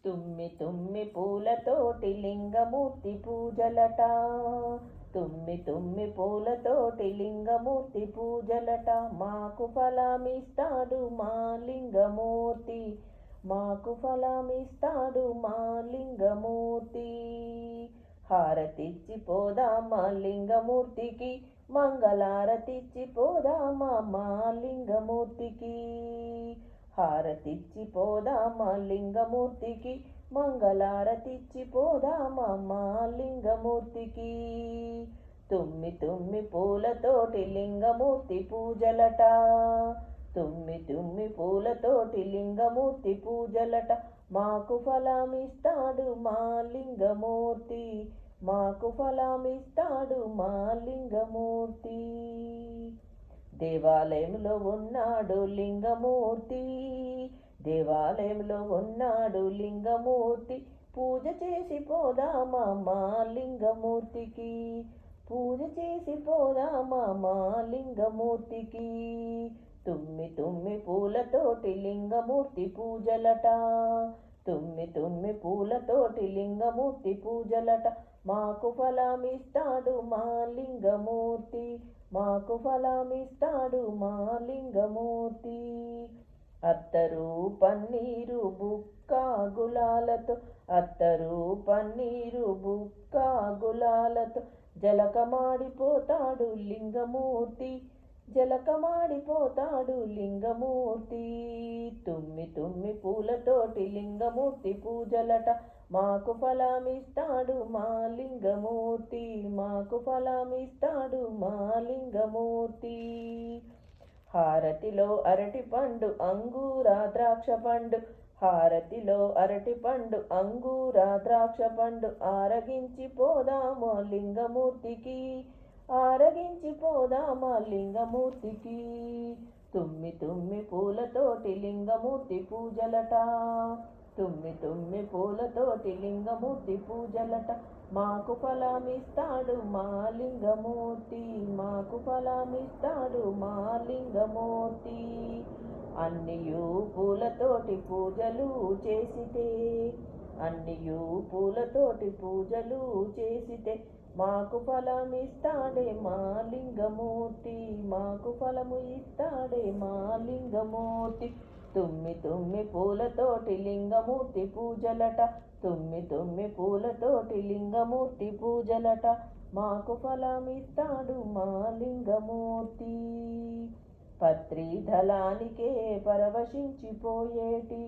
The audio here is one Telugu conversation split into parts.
తుమ్మి తుమ్మి పూలతోటి లింగమూర్తి పూజలట. తుమ్మి తుమ్మి పూలతోటి లింగమూర్తి పూజలట. మాకు ఫలమిస్తాడు మా లింగమూర్తి, మాకు ఫలమిస్తాడు మా లింగమూర్తి. హారతిచ్చి పోదామా లింగమూర్తికి, మంగళారతిచ్చి పోదామా మా లింగమూర్తికి. హారతిచ్చి పోదామా లింగమూర్తికి, మంగళారతిచ్చి పోదామా మా లింగమూర్తికి. తుమ్మి తుమ్మి పూలతోటి లింగమూర్తి పూజలట. తుమ్మి తుమ్మి పూలతోటి లింగమూర్తి పూజలట. మాకు ఫలమిస్తాడు మా లింగమూర్తి, మాకు ఫలమిస్తాడు మా లింగమూర్తి. దేవాలయంలో ఉన్నాడు లింగమూర్తి, దేవాలయంలో ఉన్నాడు లింగమూర్తి. పూజ చేసి పోదామా మా లింగమూర్తికి, పూజ చేసి పోదామా మా లింగమూర్తికి. తుమ్మి తుమ్మి పూలతోటి లింగమూర్తి పూజలట. తుమ్మి తుమ్మి పూలతోటి లింగమూర్తి పూజలట. మాకు ఫలమిస్తాడు మా లింగమూర్తి, మాకు ఫలమిస్తాడు మా లింగమూర్తి. అత్తరు పన్నీరు బుక్క గులాలతో, అత్తరు పన్నీరు బుక్క గులాలతో జలకమాడిపోతాడు లింగమూర్తి, జలకమాడిపోతాడు లింగమూర్తి. తుమ్మి తుమ్మి పూలతోటి లింగమూర్తి పూజలట. మాకు ఫలమిస్తాడు మా లింగమూర్తి, మాకు ఫలమిస్తాడు మా లింగమూర్తి. హారతిలో అరటి పండు అంగూర ద్రాక్ష పండు, హారతిలో అరటి పండు అంగూర ద్రాక్ష పండు ఆరగించి పోదామా లింగమూర్తికి, ఆరగించి పోదామా లింగమూర్తికి. తుమ్మి తుమ్మి పూలతోటి లింగమూర్తి పూజలట. తుమ్మి తుమ్మి పూలతోటి లింగమూర్తి పూజలట. మాకు ఫలమిస్తాడు మా లింగమూర్తి, మాకు ఫలమిస్తాడు మా లింగమూర్తి. అన్నియు పూలతోటి పూజలు చేసితే, అన్నియు పూలతోటి పూజలు చేసితే మాకు ఫలమిస్తాడే మా లింగమూర్తి, మాకు ఫలము ఇస్తాడే మా లింగమూర్తి. తుమ్మి తుమ్మి పూలతోటి లింగమూర్తి పూజలట. తుమ్మి తుమ్మి పూలతోటి లింగమూర్తి పూజలట. మాకు ఫలమిస్తాడు మా లింగమూర్తి. పత్రి దళానికే పరవశించిపోయేటి,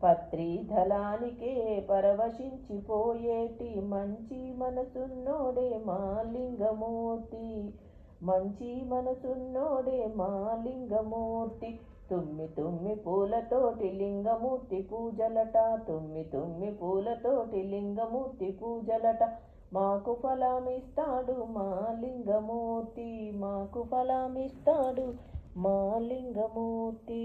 పత్రి దళానికే పరవశించిపోయేటి మంచి మనసున్నోడే మా లింగమూర్తి, మంచి మనసున్నోడే మా లింగమూర్తి. తుమ్మి తుమ్మి పూలతోటి లింగమూర్తి పూజలట. తుమ్మి తుమ్మి పూలతోటి లింగమూర్తి పూజలట. మాకు ఫలమిస్తాడు మా లింగమూర్తి, మాకు ఫలమిస్తాడు మా లింగమూర్తి.